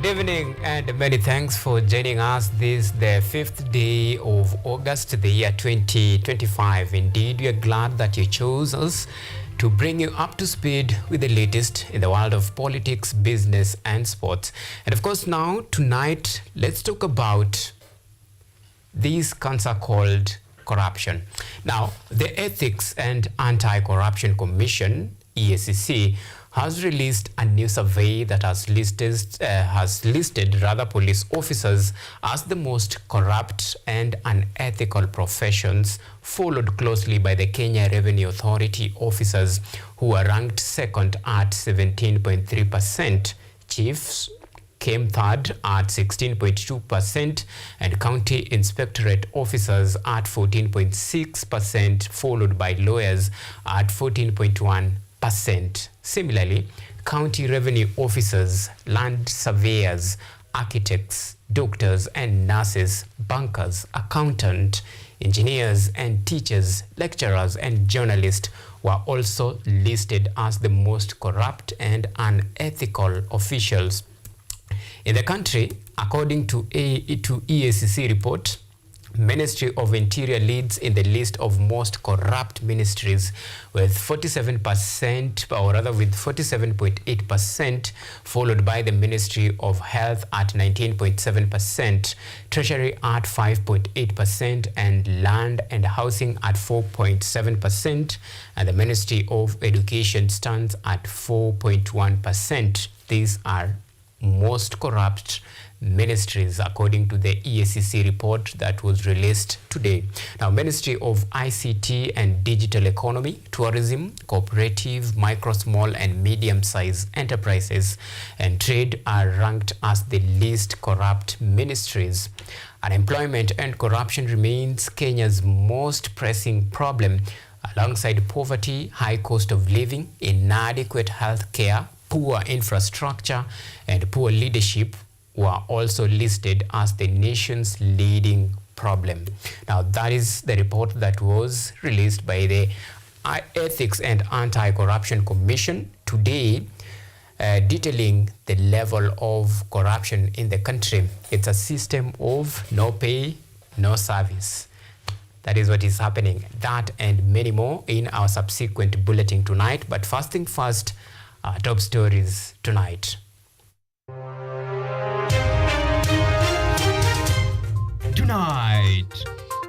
evening and many thanks for joining us this the 5th day of August, the year 2025. Indeed, we are glad that you chose us to bring you up to speed with the latest in the world of politics, business and sports. And of course now, tonight, let's talk about this cancer called corruption. Now, the Ethics and Anti-Corruption Commission, EACC, has released a new survey that has listed police officers as the most corrupt and unethical professions, followed closely by the Kenya Revenue Authority officers, who are ranked second at 17.3%. Chiefs came third at 16.2%, and county inspectorate officers at 14.6%, followed by lawyers at 14.1%. Similarly, county revenue officers, land surveyors, architects, doctors and nurses, bankers, accountants, engineers and teachers, lecturers and journalists were also listed as the most corrupt and unethical officials in the country. According to EACC report, Ministry of Interior leads in the list of most corrupt ministries with 47%, or rather with 47.8%, followed by the Ministry of Health at 19.7%, Treasury at 5.8%, and Land and Housing at 4.7%, and the Ministry of Education stands at 4.1%. These are most corrupt ministries according to the EACC report that was released today. Now, Ministry of ICT and Digital Economy, Tourism, Cooperative, Micro, Small and Medium-sized Enterprises and Trade are ranked as the least corrupt ministries. Unemployment and corruption remains Kenya's most pressing problem, alongside poverty, high cost of living, inadequate health care, poor infrastructure and poor leadership were also listed as the nation's leading problem. Now, that is the report that was released by the Ethics and Anti-Corruption Commission today, detailing the level of corruption in the country. It's a system of no pay, no service. That is what is happening. That and many more in our subsequent bulletin tonight. But first thing first, top stories tonight. Tonight,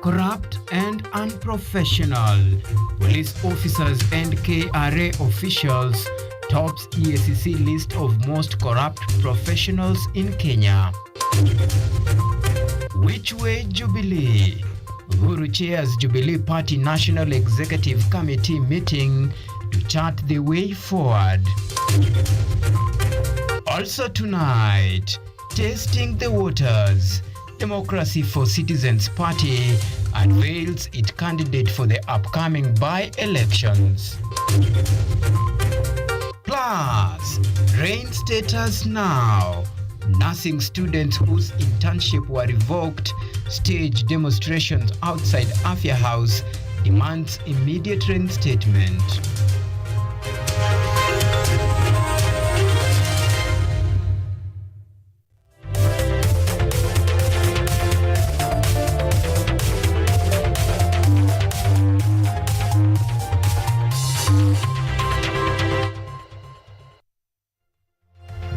corrupt and unprofessional police officers and KRA officials tops EACC list of most corrupt professionals in Kenya. Which way Jubilee? Uhuru chairs Jubilee Party National Executive Committee meeting to chart the way forward. Also tonight, testing the waters. Democracy for Citizens Party unveils its candidate for the upcoming by-elections. Plus, rain status now. Nursing students whose internship were revoked stage demonstrations outside Afya House, demands immediate reinstatement.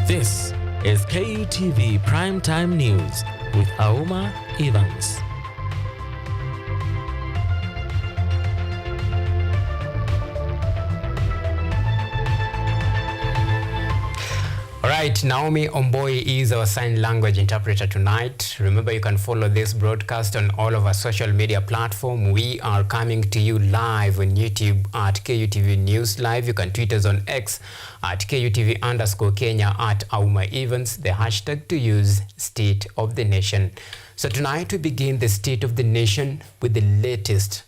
This is Kutv Primetime News with Auma Evans. Right, Naomi Omboi is our sign language interpreter tonight. Remember, you can follow this broadcast on all of our social media platforms. We are coming to you live on YouTube at KUTV News Live. You can tweet us on X at KUTV_Kenya at Auma Evans. The hashtag to use, State of the Nation. So tonight we begin the State of the Nation with the latest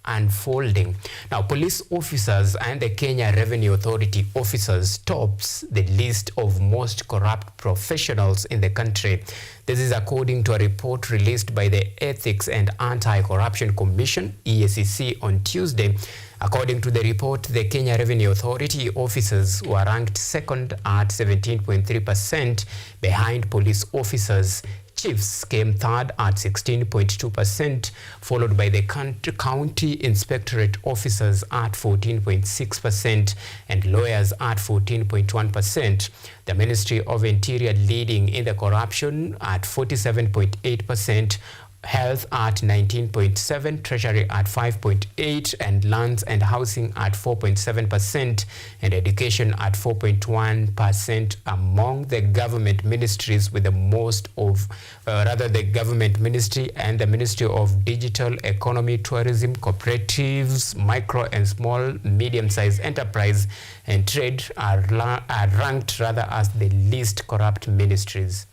unfolding. Now, police officers and the Kenya Revenue Authority officers tops the list of most corrupt professionals in the country. This is according to a report released by the Ethics and Anti-Corruption Commission, EACC, on Tuesday. According to the report, the Kenya Revenue Authority officers were ranked second at 17.3% behind police officers. Chiefs came third at 16.2%, followed by the county inspectorate officers at 14.6% and lawyers at 14.1%. The Ministry of Interior leading in the corruption at 47.8%, Health at 19.7%, Treasury at 5.8%, and Lands and Housing at 4.7%, and Education at 4.1% among the government ministries, with the most of, the government ministry and the Ministry of Digital Economy, Tourism, Cooperatives, Micro and Small, Medium-sized Enterprise and Trade are ranked as the least corrupt ministries.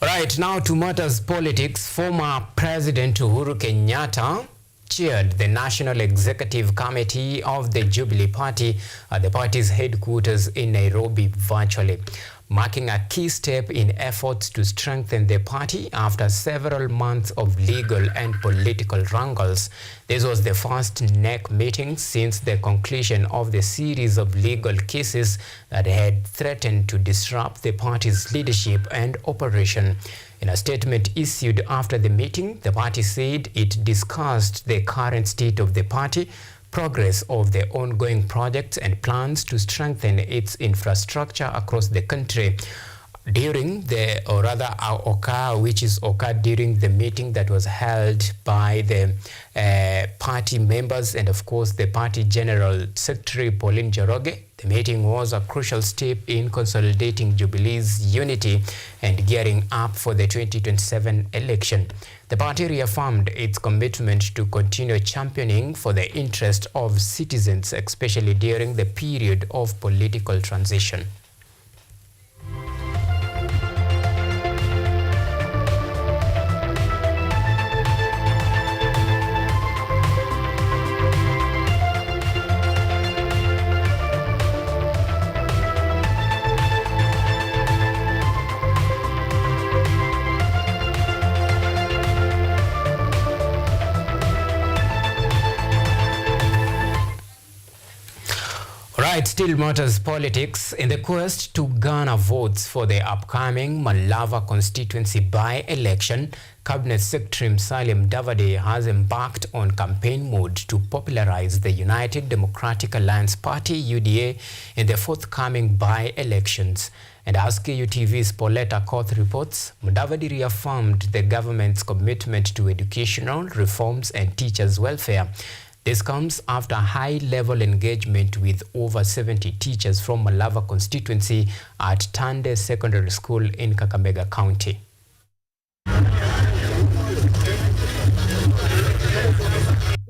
Right, now to matters politics. Former President Uhuru Kenyatta chaired the National Executive Committee of the Jubilee Party at the party's headquarters in Nairobi virtually, marking a key step in efforts to strengthen the party after several months of legal and political wrangles. This was the first NEC meeting since the conclusion of the series of legal cases that had threatened to disrupt the party's leadership and operation. In a statement issued after the meeting, the party said it discussed the current state of the party, progress of the ongoing projects and plans to strengthen its infrastructure across the country. During the, occurred during the meeting that was held by the party members and of course the party General Secretary Pauline Njoroge. The meeting was a crucial step in consolidating Jubilee's unity and gearing up for the 2027 election. The party reaffirmed its commitment to continue championing for the interest of citizens, especially during the period of political transition. Still matters politics. In the quest to garner votes for the upcoming Malava constituency by-election, Cabinet Secretary Musalia Mudavadi has embarked on campaign mode to popularize the United Democratic Alliance Party (UDA) in the forthcoming by-elections. And as KUTV's Pauletta Koth reports, Mudavadi reaffirmed the government's commitment to educational reforms and teachers' welfare. This comes after high-level engagement with over 70 teachers from Malava constituency at Tande Secondary School in Kakamega County.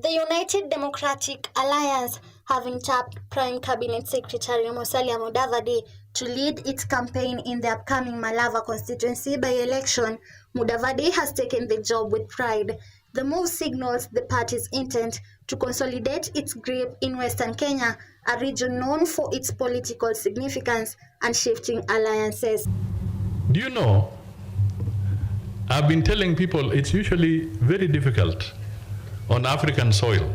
The United Democratic Alliance, having tapped Prime Cabinet Secretary Musalia Mudavadi to lead its campaign in the upcoming Malava constituency by-election, Mudavadi has taken the job with pride. The move signals the party's intent to consolidate its grip in Western Kenya, a region known for its political significance and shifting alliances. Do you know, I've been telling people it's usually very difficult on African soil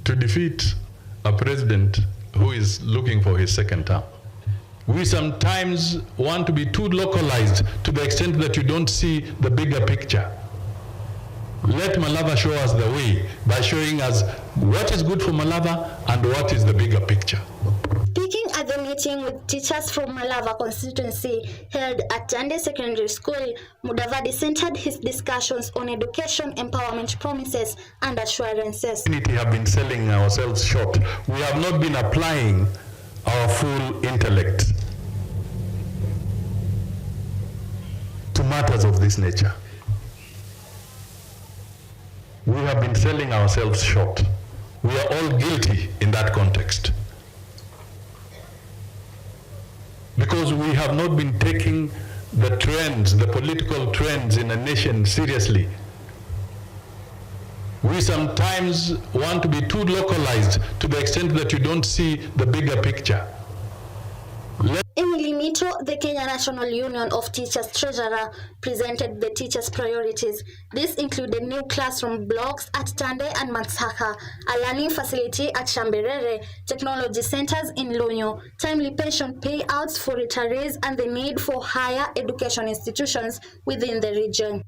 to defeat a president who is looking for his second term. We sometimes want to be too localized to the extent that you don't see the bigger picture. Let Malava show us the way by showing us what is good for Malava and what is the bigger picture. Speaking at the meeting with teachers from Malava constituency held at Jande Secondary School, Mudavadi centered his discussions on education empowerment promises and assurances. We have been selling ourselves short. We have not been applying our full intellect to matters of this nature. We have been selling ourselves short. We are all guilty in that context. Because we have not been taking the trends, the political trends in a nation seriously. We sometimes want to be too localized to the extent that you don't see the bigger picture. Emily Mito, the Kenya National Union of Teachers Treasurer, presented the teachers' priorities. This included new classroom blocks at Tande and Matsaka, a learning facility at Shamberere, technology centers in Lonyo, timely pension payouts for retirees, and the need for higher education institutions within the region.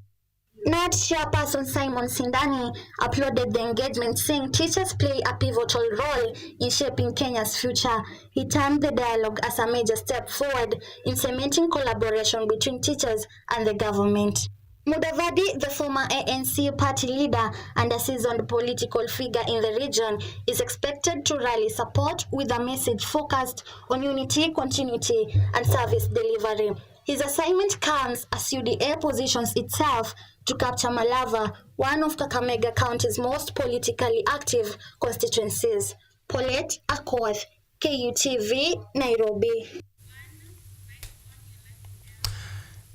NAT chairperson Simon Sindani applauded the engagement, saying teachers play a pivotal role in shaping Kenya's future. He termed the dialogue as a major step forward in cementing collaboration between teachers and the government. Mudavadi, the former ANC party leader and a seasoned political figure in the region, is expected to rally support with a message focused on unity, continuity, and service delivery. His assignment comes as UDA positions itself to capture Malava, one of Kakamega County's most politically active constituencies. Paulette Akoth, KUTV, Nairobi.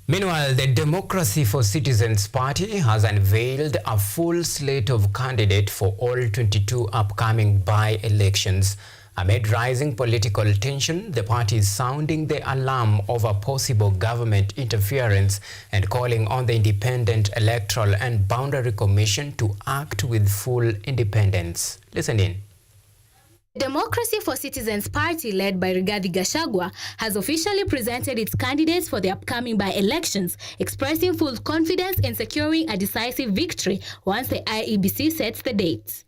Meanwhile, the Democracy for Citizens Party has unveiled a full slate of candidates for all 22 upcoming by-elections. Amid rising political tension, the party is sounding the alarm over possible government interference and calling on the Independent Electoral and Boundary Commission to act with full independence. Listen in. The Democracy for Citizens Party, led by Rigathi Gachagua, has officially presented its candidates for the upcoming by-elections, expressing full confidence in securing a decisive victory once the IEBC sets the dates.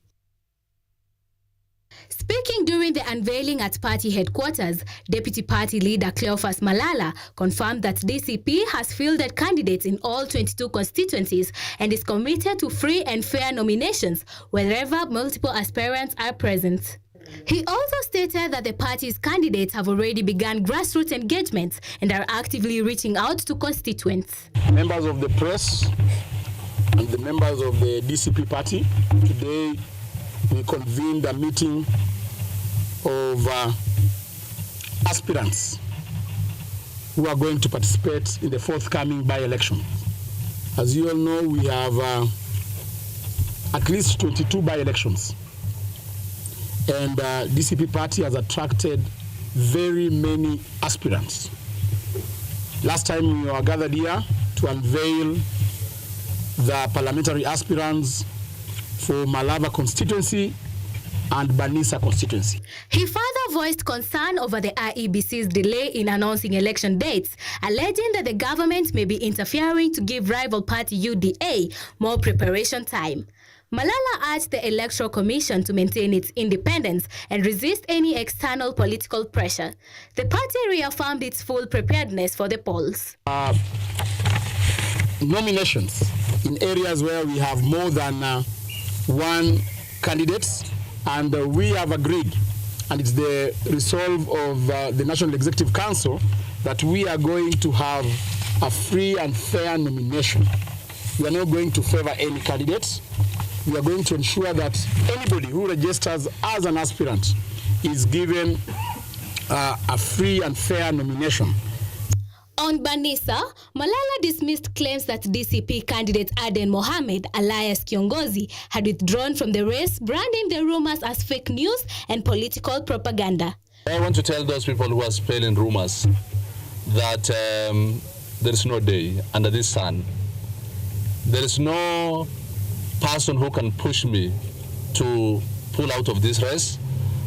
Speaking during the unveiling at party headquarters, Deputy Party Leader Cleophas Malala confirmed that DCP has fielded candidates in all 22 constituencies and is committed to free and fair nominations wherever multiple aspirants are present. He also stated that the party's candidates have already begun grassroots engagements and are actively reaching out to constituents. Members of the press and the members of the DCP party, today we convened a meeting of aspirants who are going to participate in the forthcoming by-election. As you all know, we have at least 22 by-elections. And DCP party has attracted very many aspirants. Last time we were gathered here to unveil the parliamentary aspirants for Malava constituency and Banisa constituency. He further voiced concern over the IEBC's delay in announcing election dates, alleging that the government may be interfering to give rival party UDA more preparation time. Malala urged the Electoral Commission to maintain its independence and resist any external political pressure. The party reaffirmed its full preparedness for the polls. Nominations in areas where we have more than one candidate, and we have agreed, and it's the resolve of the National Executive Council, that we are going to have a free and fair nomination. We are not going to favor any candidates. We are going to ensure that anybody who registers as an aspirant is given a free and fair nomination. On Banisa, Malala dismissed claims that DCP candidate Aden Mohamed, alias Kiongozi, had withdrawn from the race, branding the rumors as fake news and political propaganda. I want to tell those people who are spelling rumors that there is no day under this sun. There is no person who can push me to pull out of this race.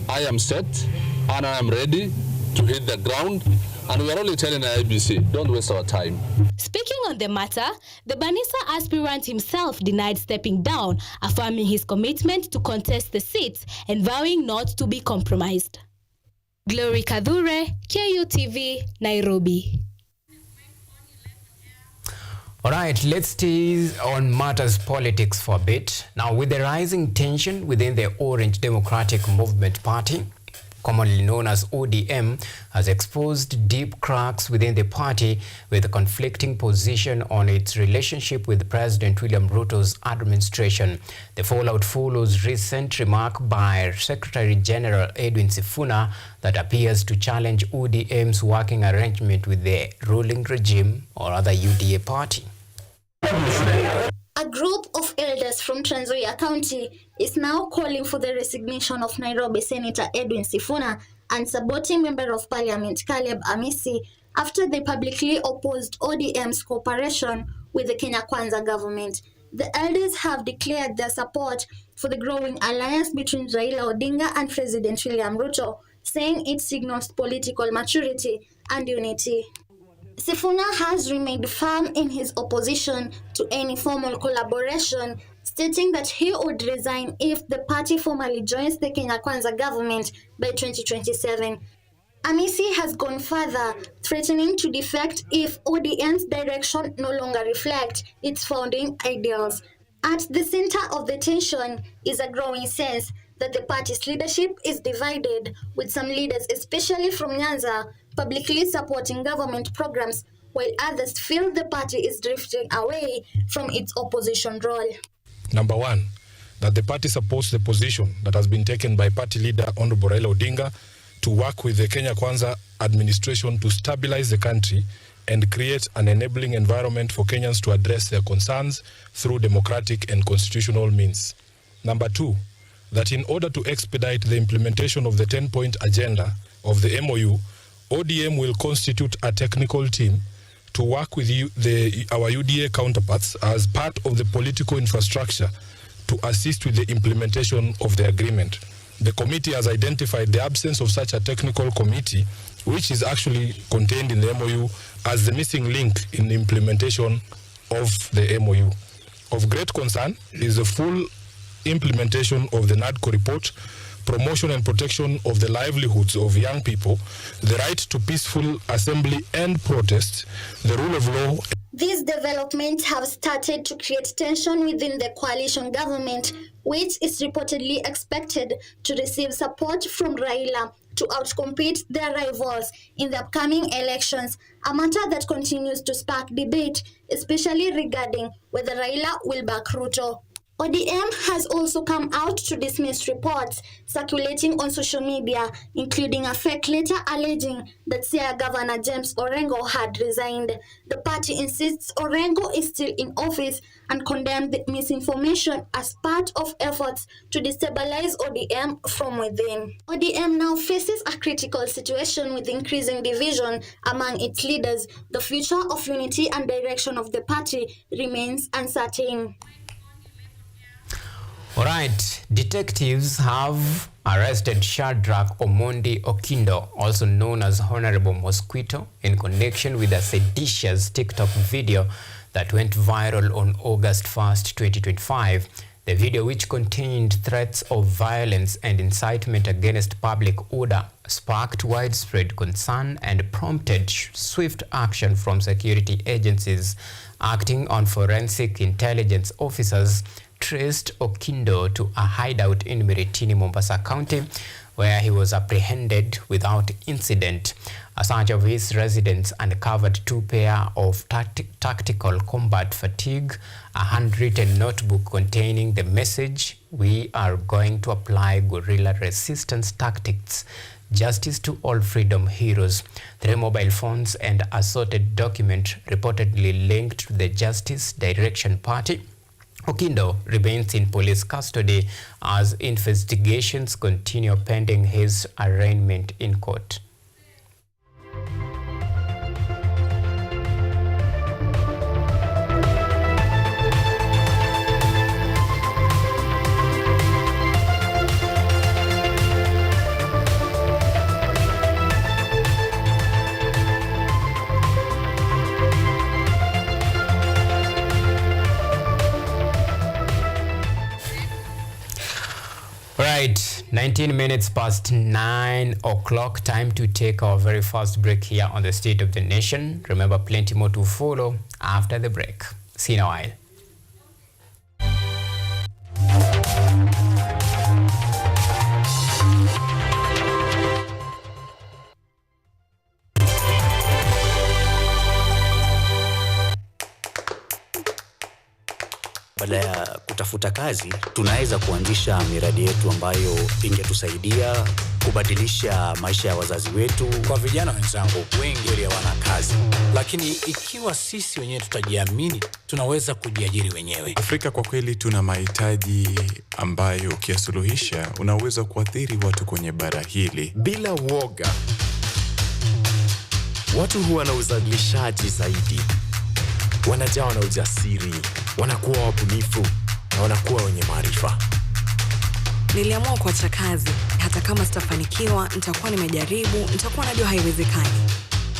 I am set and I am ready to hit the ground, and we are only telling the IEBC, don't waste our time. Speaking on the matter, the Banisa aspirant himself denied stepping down, affirming his commitment to contest the seats and vowing not to be compromised. Glory Kadhure, KUTV, Nairobi. All right, let's stay on matters politics for a bit. Now, with the rising tension within the Orange Democratic Movement Party, commonly known as ODM, has exposed deep cracks within the party with a conflicting position on its relationship with President William Ruto's administration. The fallout follows recent remark by Secretary General Edwin Sifuna that appears to challenge ODM's working arrangement with the ruling regime or other UDA party. A group of elders from Trans Nzoia County is now calling for the resignation of Nairobi Senator Edwin Sifuna and supporting Member of Parliament Caleb Amisi after they publicly opposed ODM's cooperation with the Kenya Kwanza government. The elders have declared their support for the growing alliance between Raila Odinga and President William Ruto, saying it signals political maturity and unity. Sifuna has remained firm in his opposition to any formal collaboration, stating that he would resign if the party formally joins the Kenya Kwanza government by 2027. Amisi has gone further, threatening to defect if ODM's direction no longer reflects its founding ideals. At the center of the tension is a growing sense that the party's leadership is divided, with some leaders, especially from Nyanza, publicly supporting government programs, while others feel the party is drifting away from its opposition role. Number one, that the party supports the position that has been taken by party leader Honorable Raila Odinga to work with the Kenya Kwanza administration to stabilize the country and create an enabling environment for Kenyans to address their concerns through democratic and constitutional means. Number two, that in order to expedite the implementation of the 10-point agenda of the MOU, ODM will constitute a technical team to work with our UDA counterparts as part of the political infrastructure to assist with the implementation of the agreement. The committee has identified the absence of such a technical committee, which is actually contained in the MOU, as the missing link in the implementation of the MOU. Of great concern is the full implementation of the NADCO report, promotion and protection of the livelihoods of young people, the right to peaceful assembly and protest, the rule of law. These developments have started to create tension within the coalition government, which is reportedly expected to receive support from Raila to outcompete their rivals in the upcoming elections, a matter that continues to spark debate, especially regarding whether Raila will back Ruto. ODM has also come out to dismiss reports circulating on social media, including a fake letter alleging that Siaya Governor James Orengo had resigned. The party insists Orengo is still in office and condemned the misinformation as part of efforts to destabilize ODM from within. ODM now faces a critical situation with increasing division among its leaders. The future of unity and direction of the party remains uncertain. All right, detectives have arrested Shadrach Omondi Okindo, also known as Honorable Mosquito, in connection with a seditious TikTok video that went viral on August 1st, 2025. The video, which contained threats of violence and incitement against public order, sparked widespread concern and prompted swift action from security agencies. Acting on forensic intelligence officers traced Okindo to a hideout in Miritini, Mombasa County, where he was apprehended without incident. A search of his residence uncovered 2 pairs of tactical combat fatigue, a handwritten notebook containing the message, "We are going to apply guerrilla resistance tactics. Justice to all freedom heroes," 3 mobile phones and assorted documents reportedly linked to the Justice Direction Party. Okindo remains in police custody as investigations continue pending his arraignment in court. Right, 19 minutes past 9 o'clock, time to take our very first break here on the State of the Nation. Remember, plenty more to follow after the break. See you in a while. Badala ya kutafuta kazi, tunaweza kuanzisha miradi yetu ambayo ingetusaidia kubadilisha maisha ya wazazi wetu. Kwa vijana wenzangu, wengi hawana kazi, lakini ikiwa sisi wenyewe tutajiamini, tunaweza kujiajiri wenyewe. Afrika kwa kweli tuna mahitaji ambayo ukiyasuluhisha unaweza kuathiri watu kwenye bara hili. Bila woga, watu huwa na uzalishaji zaidi, wanajawa na ujasiri, wanakuwa wabunifu na wanakuwa wenye maarifa. Niliamua kuacha kazi, hata kama sitafanikiwa, nitakuwa nimejaribu, nitakuwa najua haiwezekani.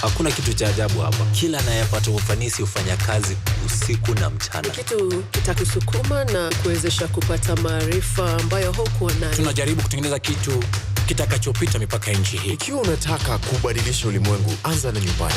Hakuna kitu cha ajabu hapa. Kila anayepata ufanisi hufanya kazi usiku na mchana. Kitu kitakusukuma na kuwezesha kupata maarifa ambayo hukuwa nayo. Tunajaribu kutengeneza kitu kitakachopita mipaka nchi hii. Ikiwa unataka kubadilisha ulimwengu, anza na nyumbani.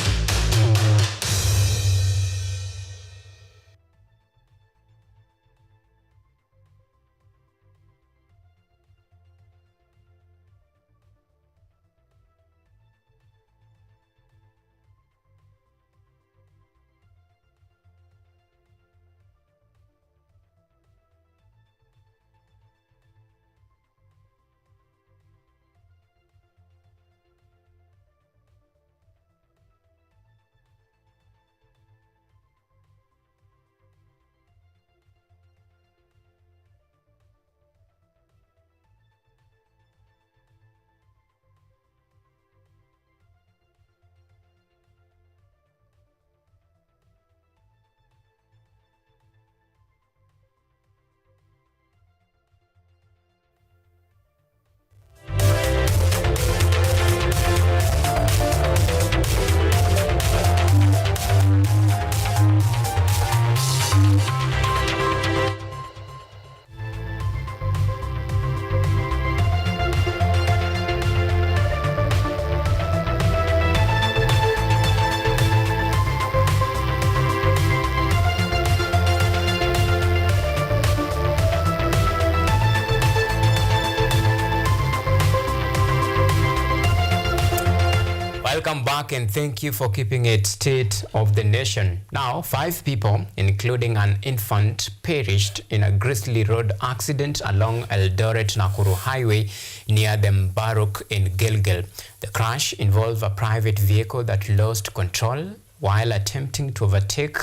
Welcome back and thank you for keeping it State of the Nation. Now, 5 people, including an infant, perished in a grisly road accident along Eldoret-Nakuru Highway near the Mbaruk in Gilgil. The crash involved a private vehicle that lost control while attempting to overtake,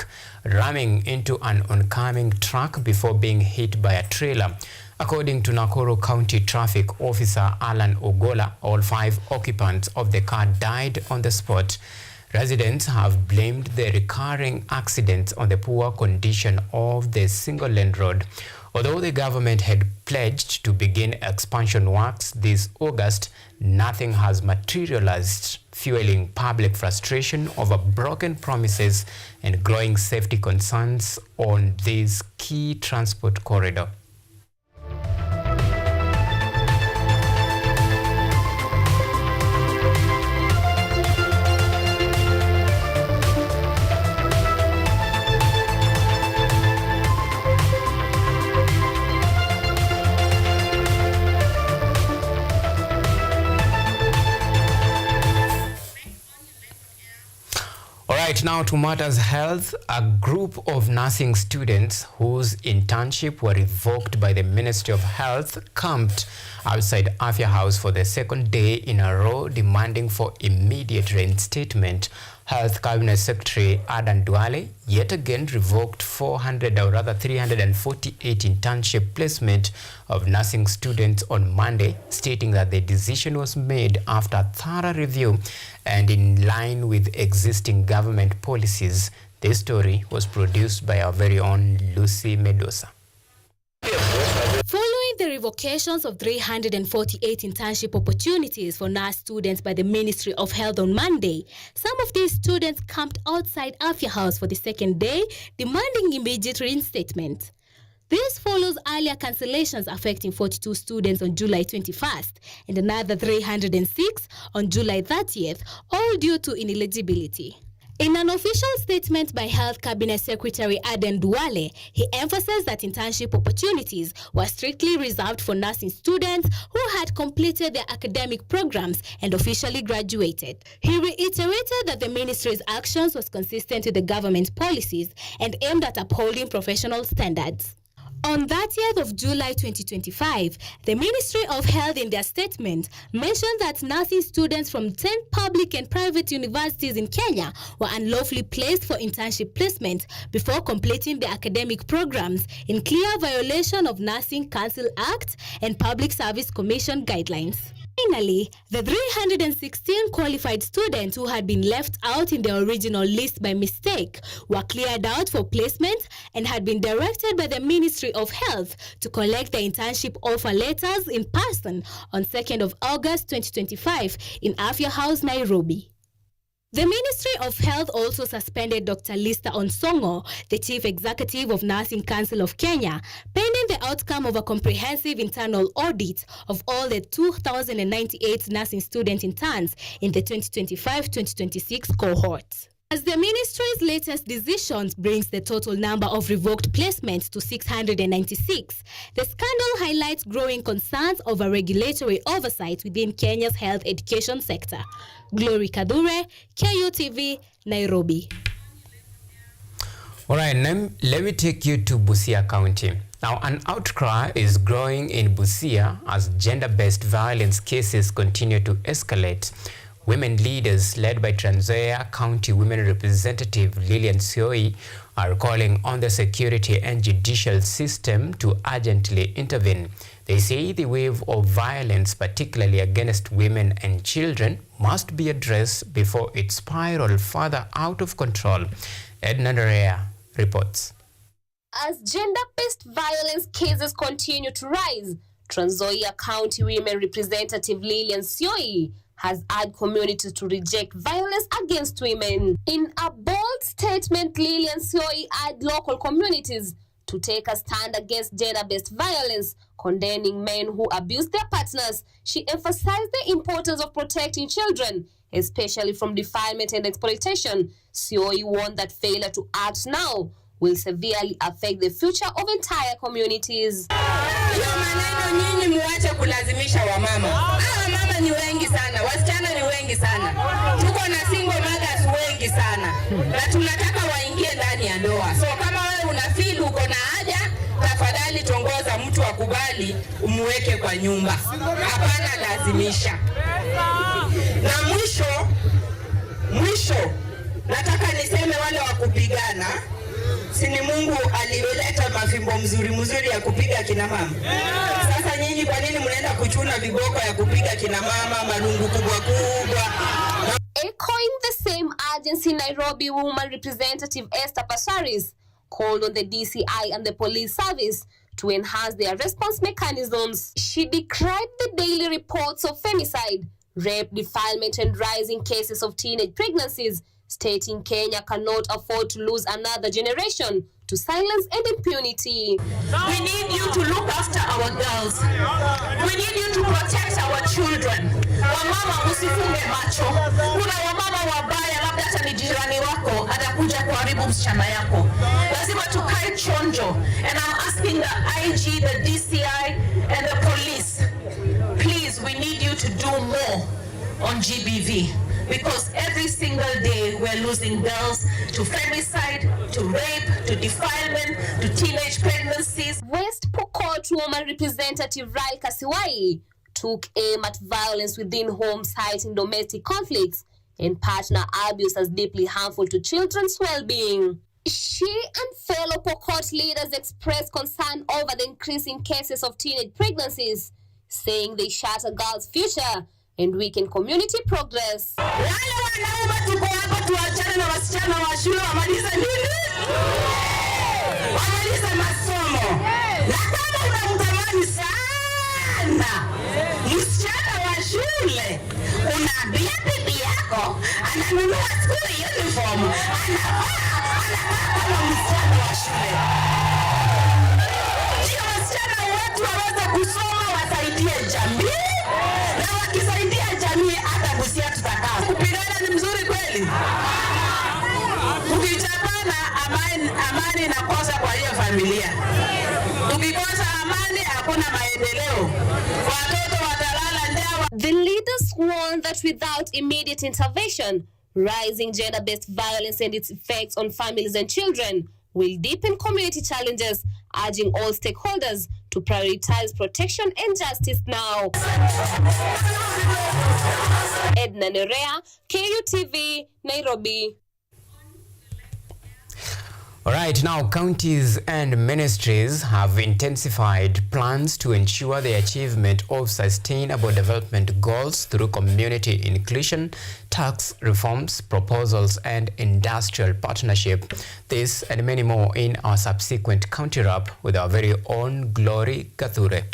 ramming into an oncoming truck before being hit by a trailer. According to Nakuru County Traffic Officer Alan Ogola, all 5 occupants of the car died on the spot. Residents have blamed the recurring accidents on the poor condition of the single-lane road. Although the government had pledged to begin expansion works this August, nothing has materialized, fueling public frustration over broken promises and growing safety concerns on this key transport corridor. Right now to matters health, a group of nursing students whose internship were revoked by the Ministry of Health camped outside Afya House for the second day in a row, demanding for immediate reinstatement. Health Cabinet Secretary Adan Duale yet again revoked 348 internship placement of nursing students on Monday, stating that the decision was made after thorough review and in line with existing government policies. This story was produced by our very own Lucy Medosa. Following the revocations of 348 internship opportunities for nurse students by the Ministry of Health on Monday, some of these students camped outside Afya House for the second day, demanding immediate reinstatement. This follows earlier cancellations affecting 42 students on July 21st and another 306 on July 30th, all due to ineligibility. In an official statement by Health Cabinet Secretary Aden Duale, he emphasized that internship opportunities were strictly reserved for nursing students who had completed their academic programs and officially graduated. He reiterated that the ministry's actions was consistent with the government policies and aimed at upholding professional standards. On 30th of July 2025, the Ministry of Health in their statement mentioned that nursing students from 10 public and private universities in Kenya were unlawfully placed for internship placement before completing their academic programs in clear violation of Nursing Council Act and Public Service Commission guidelines. Finally, the 316 qualified students who had been left out in the original list by mistake were cleared out for placement and had been directed by the Ministry of Health to collect their internship offer letters in person on 2nd of August 2025 in Afya House, Nairobi. The Ministry of Health also suspended Dr. Lista Onsongo, the Chief Executive of Nursing Council of Kenya, pending the outcome of a comprehensive internal audit of all the 2,098 nursing student interns in the 2025-2026 cohort. As the ministry's latest decisions brings the total number of revoked placements to 696, the scandal highlights growing concerns over regulatory oversight within Kenya's health education sector. Glory Kadure, Kutv, Nairobi. All right, let me take you to Busia County. Now, an outcry is growing in Busia as gender-based violence cases continue to escalate. Women leaders led by Trans Nzoia County Women Representative Lilian Sioi are calling on the security and judicial system to urgently intervene. They say the wave of violence, particularly against women and children, must be addressed before it spirals further out of control. Edna Nerea reports. As gender-based violence cases continue to rise, Trans Nzoia County Women Representative Lilian Sioi has urged communities to reject violence against women. In a bold statement, Lilian Sioi urged local communities to take a stand against gender-based violence, condemning men who abuse their partners. She emphasized the importance of protecting children, especially from defilement and exploitation. Sioi warned that failure to act now will severely affect the future of entire communities. Hiyo maneno nyinyi muache kulazimisha wamama. Wamama ni wengi sana, wasichana ni wengi sana. Tuko na single mothers wengi sana. Na tunataka waingie ndani ya ndoa. So kama wewe unafeel uko na haja, tafadhali tongoza mtu akubali umweke kwa nyumba. Hapana lazimisha. Na mwisho nataka niseme wale wa kupigana, sini Mungu aliweleta mafimbo mzuri ya kupiga kina mama. Sasa nyinyi kwa nini mnaenda kuchuna viboko ya kupiga kina mama, marungu kubwa? Echoing the same urgency, Nairobi Woman Representative Esther Passaris called on the DCI and the police service to enhance their response mechanisms. She decried the daily reports of femicide, rape, defilement, and rising cases of teenage pregnancies, stating Kenya cannot afford to lose another generation to silence and impunity. We need you to look after our girls. We need you to protect our children. Wamama usifunge macho. Kuna wamama wabaya, labda hata ni jirani wako atakuja kuharibu msichana yako. Lazima tukae chonjo. And I'm asking the IG, the DCI, and the police, please, we need you to do more on GBV. Because every single day we're losing girls to femicide, to rape, to defilement, to teenage pregnancies. West Pokot Woman Representative Rai Kasiwai took aim at violence within homes, citing domestic conflicts and partner abuse as deeply harmful to children's well-being. She and fellow Pokot leaders expressed concern over the increasing cases of teenage pregnancies, saying they shatter girls' future and weaken community progress. Wale wanaume tuko hapa tuachane na wasichana wa shule wamalize nini? Wamalize masomo. Na kama unamtamani sana msichana wa shule, unaambia bibi yako ananunua school uniform, anavaa kama msichana wa shule. watu waweze kusoma, wasaidie jamii, na wakisaidia jamii hata Busia tutakaa. Kupigana ni mzuri kweli? Tukichapana amani inakosa kwa hiyo familia. Tukikosa amani hakuna maendeleo. Watoto watalala njaa. The leaders warned that without immediate intervention, rising gender-based violence and its effects on families and children will deepen community challenges, urging all stakeholders to prioritize protection and justice now. Edna Nerea, KUTV, Nairobi. All right, now counties and ministries have intensified plans to ensure the achievement of sustainable development goals through community inclusion, tax reforms, proposals, and industrial partnership. This and many more in our subsequent county wrap with our very own Glory Kathure.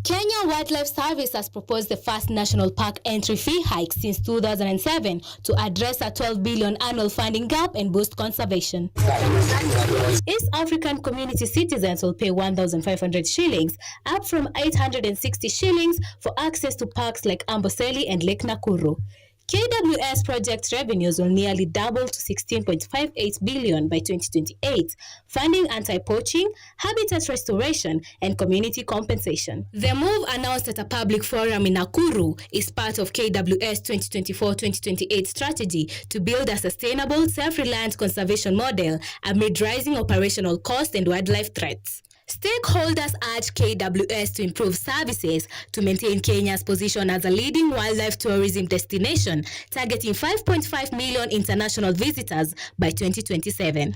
Kenya Wildlife Service has proposed the first national park entry fee hike since 2007 to address a 12 billion annual funding gap and boost conservation. East African community citizens will pay 1,500 shillings, up from 860 shillings for access to parks like Amboseli and Lake Nakuru. KWS project revenues will nearly double to 16.58 billion by 2028, funding anti-poaching, habitat restoration, and community compensation. The move, announced at a public forum in Nakuru, is part of KWS 2024-2028 strategy to build a sustainable, self-reliant conservation model amid rising operational costs and wildlife threats. Stakeholders urge KWS to improve services to maintain Kenya's position as a leading wildlife tourism destination, targeting 5.5 million international visitors by 2027.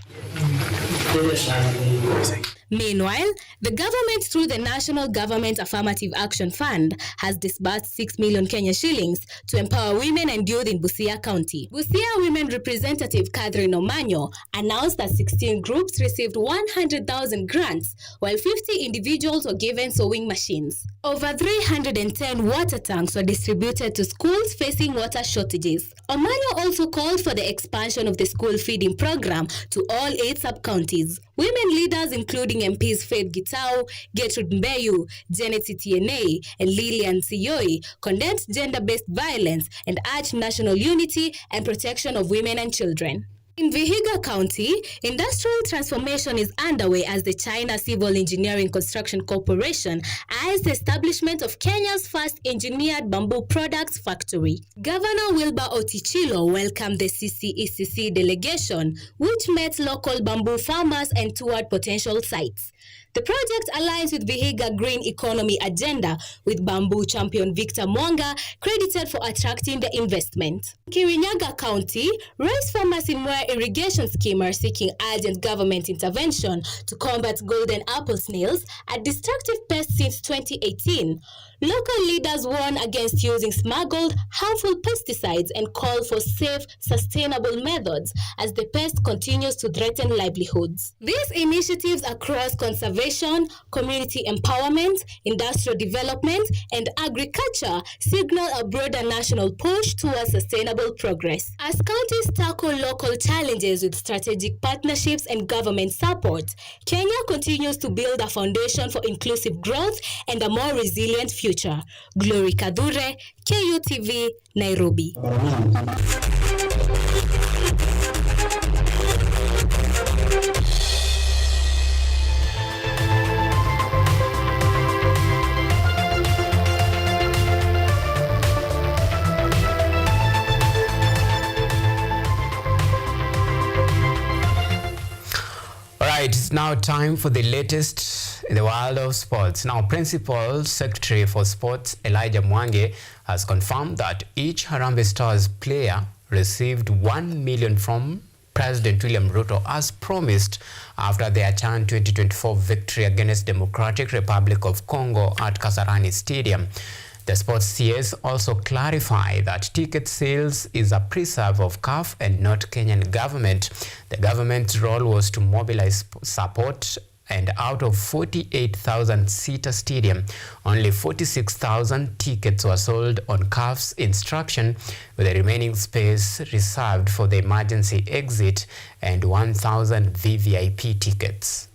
Meanwhile, the government, through the National Government Affirmative Action Fund, has disbursed 6 million Kenya shillings to empower women and youth in Busia County. Busia Women Representative Catherine Omanyo announced that 16 groups received 100,000 grants, while 50 individuals were given sewing machines. Over 310 water tanks were distributed to schools facing water shortages. Omanyo also called for the expansion of the school feeding program to all 8 sub-counties. Women leaders, including MPs Faith Gitau, Gertrude Mbeyu, Janet Tiene, and Lilian Siyoi, condemned gender-based violence and urged national unity and protection of women and children. In Vihiga County, industrial transformation is underway as the China Civil Engineering Construction Corporation eyes the establishment of Kenya's first engineered bamboo products factory. Governor Wilbur Otichilo welcomed the CCECC delegation, which met local bamboo farmers and toured potential sites. The project aligns with Vihiga Green Economy agenda, with bamboo champion Victor Mwanga credited for attracting the investment. Kirinyaga County, rice farmers in Mwea irrigation scheme are seeking urgent government intervention to combat golden apple snails, a destructive pest since 2018. Local leaders warn against using smuggled, harmful pesticides and call for safe, sustainable methods as the pest continues to threaten livelihoods. These initiatives across conservation, community empowerment, industrial development, and agriculture signal a broader national push towards sustainable progress. As counties tackle local challenges with strategic partnerships and government support, Kenya continues to build a foundation for inclusive growth and a more resilient future. Glory Kadhure, KUTV, Nairobi. All right, it's now time for the latest in the world of sports. Now, Principal Secretary for Sports Elijah Mwangi has confirmed that each Harambee Stars player received 1 million from President William Ruto as promised after their CHAN 2024 victory against Democratic Republic of Congo at Kasarani Stadium. The sports CS also clarified that ticket sales is a preserve of CAF and not Kenyan government. The government's role was to mobilize support, and out of 48,000-seater stadium, only 46,000 tickets were sold on CAF's instruction, with the remaining space reserved for the emergency exit and 1,000 VVIP tickets.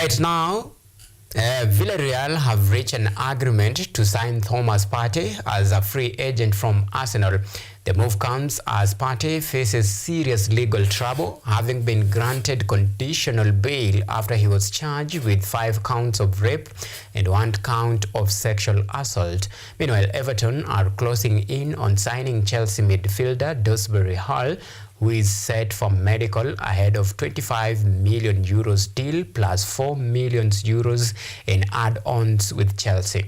Right now, Villarreal have reached an agreement to sign Thomas Partey as a free agent from Arsenal. The move comes as Partey faces serious legal trouble, having been granted conditional bail after he was charged with 5 counts of rape and 1 count of sexual assault. Meanwhile, Everton are closing in on signing Chelsea midfielder Dewsbury Hall, who is set for medical ahead of 25 million euros deal plus 4 million euros in add-ons with Chelsea.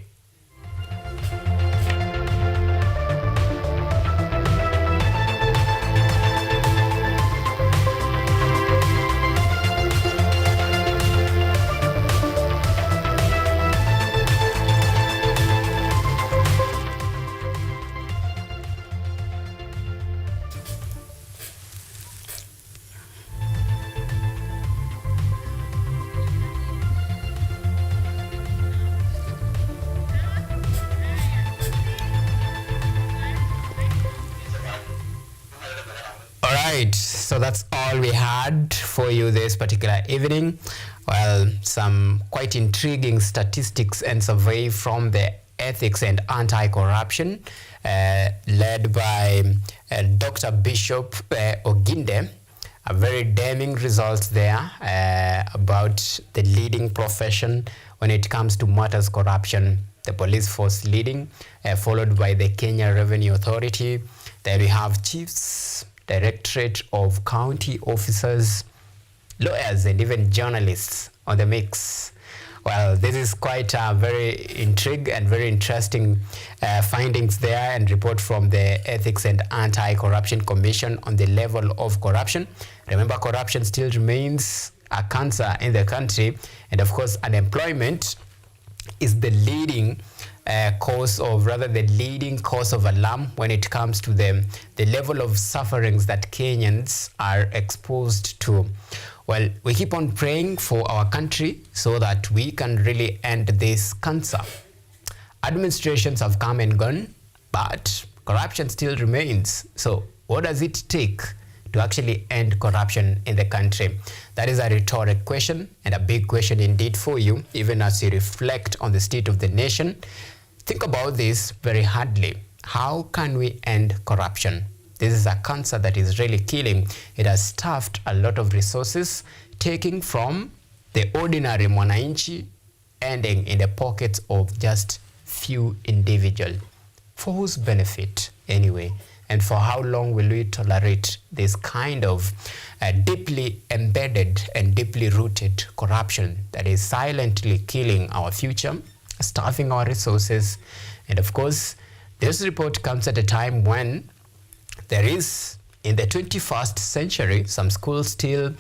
So that's all we had for you this particular evening. Well, some quite intriguing statistics and survey from the Ethics and Anti-Corruption led by Dr. Bishop Oginde. A very damning results there about the leading profession when it comes to matters corruption. The police force leading, followed by the Kenya Revenue Authority. Then we have chiefs, Directorate of County Officers, lawyers, and even journalists on the mix. Well, this is quite a very intriguing and very interesting findings there and report from the Ethics and Anti-Corruption Commission on the level of corruption. Remember, corruption still remains a cancer in the country, and of course, unemployment is the leading cause of alarm when it comes to the level of sufferings that Kenyans are exposed to. Well, we keep on praying for our country so that we can really end this cancer. Administrations have come and gone, but corruption still remains. So what does it take to actually end corruption in the country? That is a rhetoric question, and a big question indeed for you, even as you reflect on the state of the nation. Think about this very hardly. How can we end corruption? This is a cancer that is really killing. It has stuffed a lot of resources, taking from the ordinary mwananchi, ending in the pockets of just few individuals. For whose benefit, anyway? And for how long will we tolerate this kind of deeply embedded and deeply rooted corruption that is silently killing our future, starving our resources? And of course, this report comes at a time when there is, in the 21st century, some schools still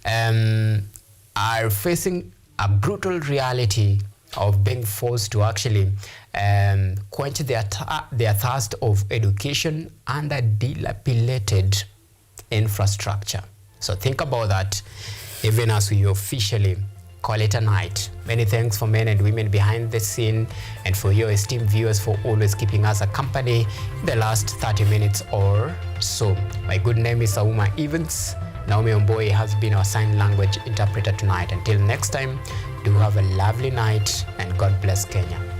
are facing a brutal reality of being forced to actually quench their thirst of education under dilapidated infrastructure. So think about that, even as we officially call it a night. Many thanks for men and women behind the scene, and for your esteemed viewers for always keeping us a company in the last 30 minutes or so. My good name is Auma Evans. Naomi Omboy has been our sign language interpreter tonight. Until next time, do have a lovely night, and God bless Kenya.